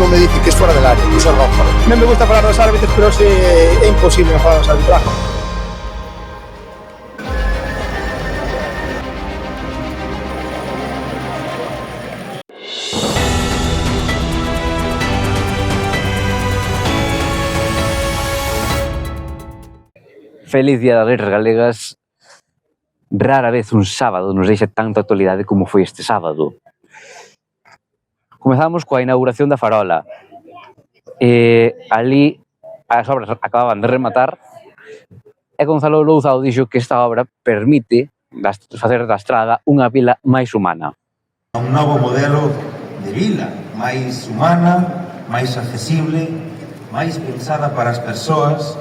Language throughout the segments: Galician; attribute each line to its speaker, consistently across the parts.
Speaker 1: mismo me dice que es fuera del área, que eso es roja.
Speaker 2: Non me gusta falar dos árbitros, pero sí é imposible falar dos arbitrajes.
Speaker 3: Feliz Día das Letras Galegas. Rara vez un sábado nos deixa tanta actualidade como foi este sábado. Comezamos coa inauguración da farola. Ali as obras acababan de rematar e Gonzalo Louzao dixo que esta obra permite facer da estrada unha vila máis humana.
Speaker 4: Un novo modelo de vila, máis humana, máis accesible, máis pensada para as persoas.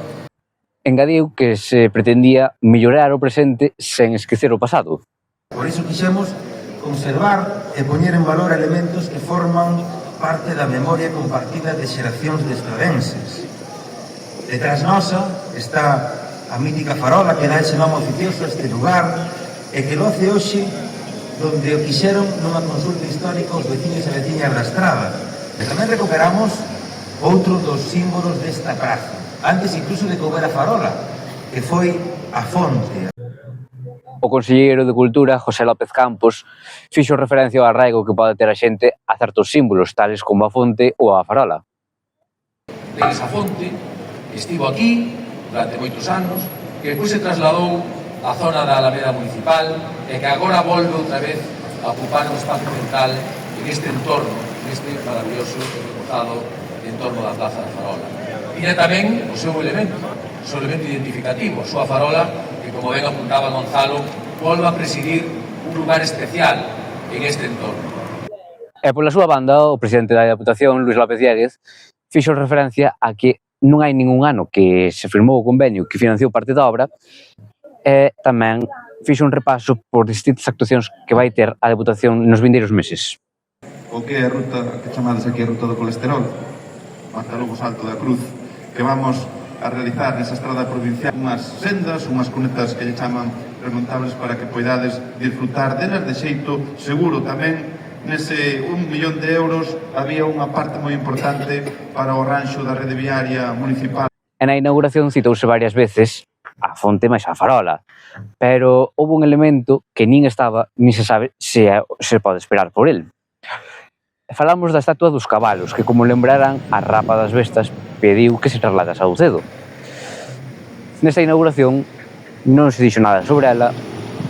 Speaker 3: Engadiu que se pretendía mellorar o presente sen esquecer o pasado.
Speaker 4: Por iso quixemos conservar e poñer en valor elementos que forman parte da memoria compartida de xeracións de estradenses. Detrás nosa está a mítica farola que dá ese nome oficioso a este lugar e que loce hoxe donde o quixeron nunha consulta histórica os veciños e veciñas da estrada. E tamén recuperamos outro dos símbolos desta praza, antes incluso de que houbera farola, que foi a fonte.
Speaker 3: O conselleiro de Cultura, José López Campos, fixo referencia ao arraigo que pode ter a xente a certos símbolos, tales como a fonte ou a farola.
Speaker 5: Esa fonte estivo aquí durante moitos anos, que depois se trasladou á zona da Alameda Municipal e que agora volve outra vez a ocupar un espacio central en este entorno, neste maravilloso e recordado entorno da Plaza da Farola. Tiña tamén o seu elemento identificativo, a súa farola, que, como ben apuntaba Gonzalo, volve a presidir un lugar especial en este entorno.
Speaker 3: E pola súa banda, o presidente da Deputación, Luís López Dieguez, fixo referencia a que non hai ningún ano que se firmou o convenio que financiou parte da obra e tamén fixo un repaso por distintas actuacións que vai ter a Deputación nos vindeiros meses.
Speaker 6: O que é a ruta que chamades aquí a ruta do colesterol, ata logo Salto da Cruz, que vamos a realizar nesa estrada provincial unhas sendas, unhas cunetas que lle chaman remontables para que poidades disfrutar delas de xeito seguro. Tamén nese 1 millón de euros había unha parte moi importante para o ranxo da rede viaria municipal.
Speaker 3: E na inauguración citouse varias veces a fonte máis a farola, pero houve un elemento que nin estaba, nin se sabe se pode esperar por el. Falamos da estatua dos cabalos, que, como lembrarán, a Rapa das Bestas pediu que se trasladase a Ucedo. Nesta inauguración non se dixo nada sobre ela,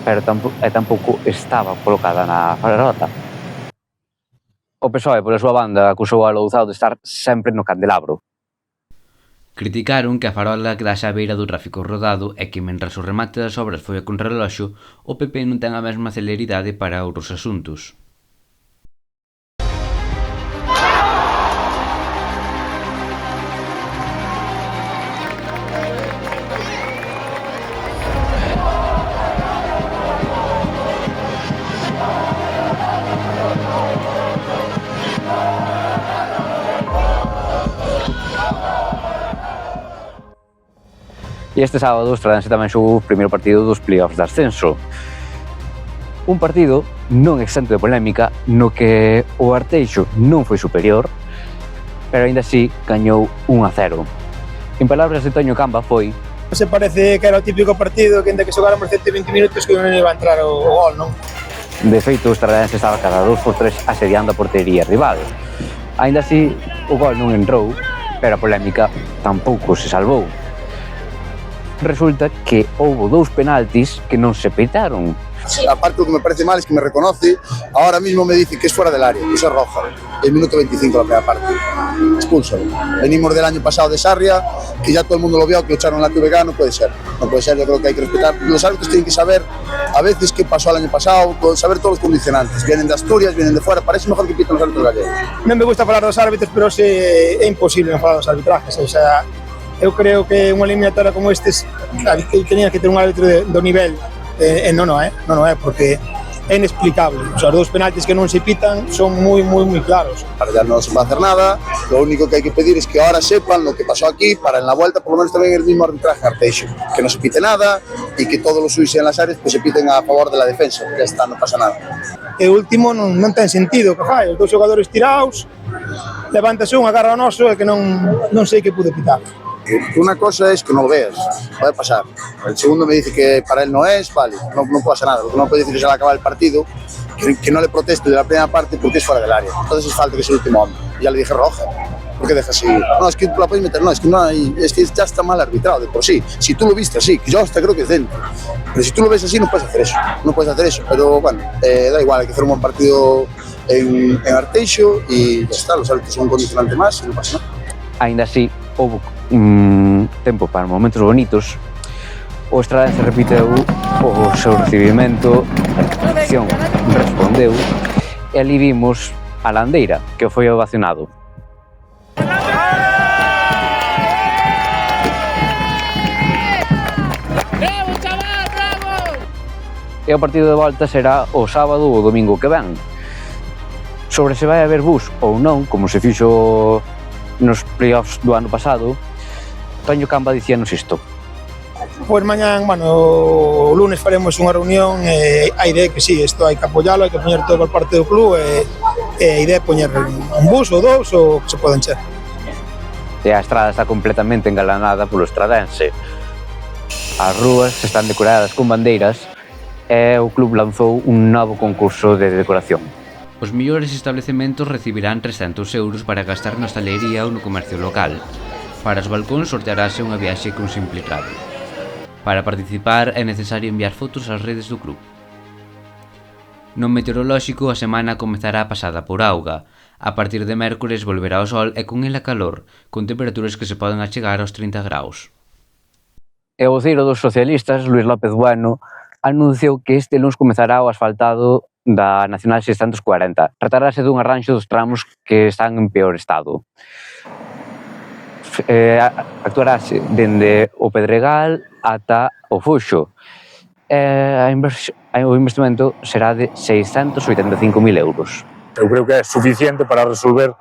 Speaker 3: pero tampouco estaba colocada na farolota. O PSOE, pola súa banda, acusou a Louzao de estar sempre no candelabro. Criticaron que a farola quedase á beira do tráfico rodado e que, mentras o remate das obras foi a contrarreloxo, o PP non ten a mesma celeridade para outros asuntos. E este sábado o Estradense tamén xogou o primeiro partido dos playoffs de ascenso. Un partido non exento de polémica no que o Arteixo non foi superior, pero aínda así gañou 1-0. En palabras de Toño Camba foi:
Speaker 2: Se parece que era o típico partido que, entre que xogáramos 120 minutos, que non iba a entrar o gol, non?
Speaker 3: De feito, o Estradense estaba cada 2x3 asediando a portería rival. Aínda así, o gol non entrou, pero a polémica tampouco se salvou. Resulta que houbo 2 penaltis que non se pitaron.
Speaker 1: Aparte, o que me parece mal es que me reconoce, ahora mismo me dice que es fuera del área, que eso es roja. El minuto 25 la primera parte. Expulsalo. Venimos del año pasado de Sarria, que ya todo el mundo lo vio, que lo echaron en la TVG, no puede ser. No puede ser, yo creo que hay que respetar. Los árbitros tienen que saber a veces qué pasó el año pasado, saber todos los condicionantes. Vienen de Asturias, vienen de fuera, parece mejor que pitan los árbitros gallegos.
Speaker 2: Non me gusta falar dos árbitros, pero sí é imposible falar dos arbitrajes. O sea, eu creo que unha eliminatoria como estes tenía que ter un árbitro do nivel, non é, porque é inexplicable. O sea, os 2 penaltis que non se pitan son moi claros.
Speaker 1: Para ya no se va a hacer nada, lo único que hay que pedir es que ahora sepan lo que pasó aquí, para en la vuelta por lo menos también el mismo arbitraje Arteixo, que no se pite nada y que todos los suyos en las áreas pues se piten a favor de la defensa, ya está, no pasa nada.
Speaker 2: E o último non ten sentido que fai, os 2 xogadores tirados, levántase un, agarra o noso e que non sei que pude pitar.
Speaker 1: Una cosa es que no lo veas, puede pasar. El segundo me dice que para él no es, vale, no pasa nada. Lo que no puede decir es que se le acaba el partido, que no le proteste de la primera parte porque es fuera del área. Entonces es falta, que es el último hombre. Y ya le dije roja. ¿Por qué dejas así? No, es que la puedes meter, no, es que no hay, es que ya está mal arbitrado de por sí. Si tú lo viste así, que yo hasta creo que es dentro. Pero si tú lo ves así, no puedes hacer eso. Pero bueno, da igual, hay que hacer un buen partido en Arteixo y ya está, los árbitros son un condicionante más y no pasa nada.
Speaker 3: Ainda así, houve tempo para momentos bonitos. O Estradense repiteu o seu recibimento, a recepción respondeu, e ali vimos a Landeira, que foi ovacionado.
Speaker 7: Bravo, chaval, bravo!
Speaker 3: E o partido de volta será o sábado ou o domingo que ven. Sobre se vai haber bus ou non, como se fixo nos playoffs do ano pasado, Toño Camba dicíanos isto.
Speaker 2: Pois mañán, o lunes faremos unha reunión e a idea é que sí, isto hai que apoialo, hai que poñer todo por parte do club e a idea é poñer un bus ou dous ou que se poden ser.
Speaker 3: E a estrada está completamente engalanada polo estradense. As rúas están decoradas con bandeiras e o club lanzou un novo concurso de decoración. Os mellores establecementos recibirán 300 euros para gastar na hostalería ou no comercio local. Para os balcóns sortearase unha viaxe cun simple clave. Para participar é necesario enviar fotos ás redes do club. No meteorolóxico, a semana comezará pasada por auga. A partir de mércores volverá o sol e con el a calor, con temperaturas que se poden achegar aos 30 graus. E o voceiro dos socialistas, Luis López Bueno, anunciou que este luns comezará o asfaltado da Nacional 640. Tratarase dun arranxo dos tramos que están en peor estado. Actuarase dende o Pedregal ata o Foxo. O investimento será de 685.000 euros.
Speaker 8: Eu creo que é suficiente para resolver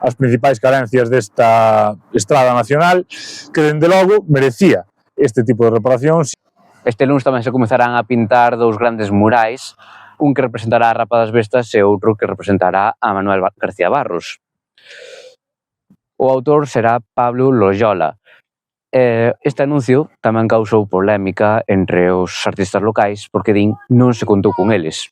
Speaker 8: as principais carencias desta estrada nacional, que dende logo merecía este tipo de reparacións.
Speaker 3: Este luns tamén se comezarán a pintar dous grandes murais, un que representará a Rapa das Bestas e outro que representará a Manuel García Barros. O autor será Pablo Loyola. Este anuncio tamén causou polémica entre os artistas locais porque din non se contou con eles.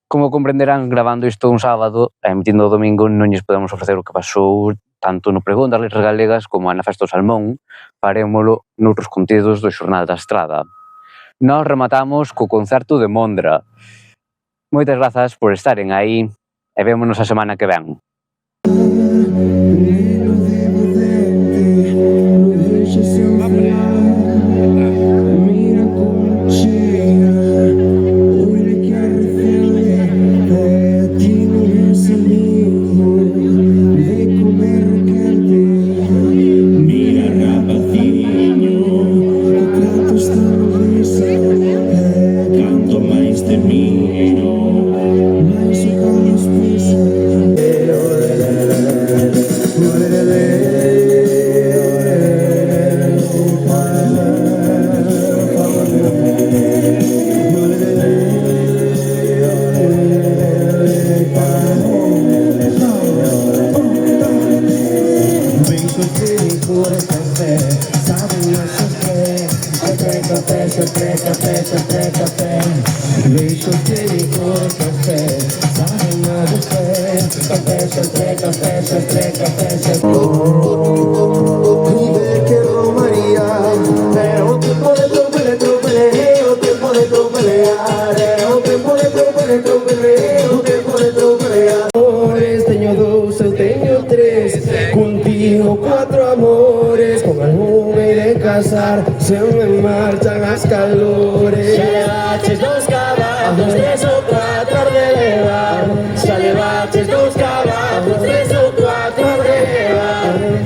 Speaker 3: Como comprenderán, gravando isto un sábado e emitindo o domingo non lles podemos ofrecer o que pasou tanto no Pregón das Letras Galegas como na Festa do Salmón, farémolo noutros contidos do Xornal da Estrada. Nós rematamos co concerto de Mondra. Moitas grazas por estaren aí e vémonos a semana que ven.
Speaker 9: Teño dous, eu teño tres, contigo 4 amores, con algún de casar, se me marchan as calores.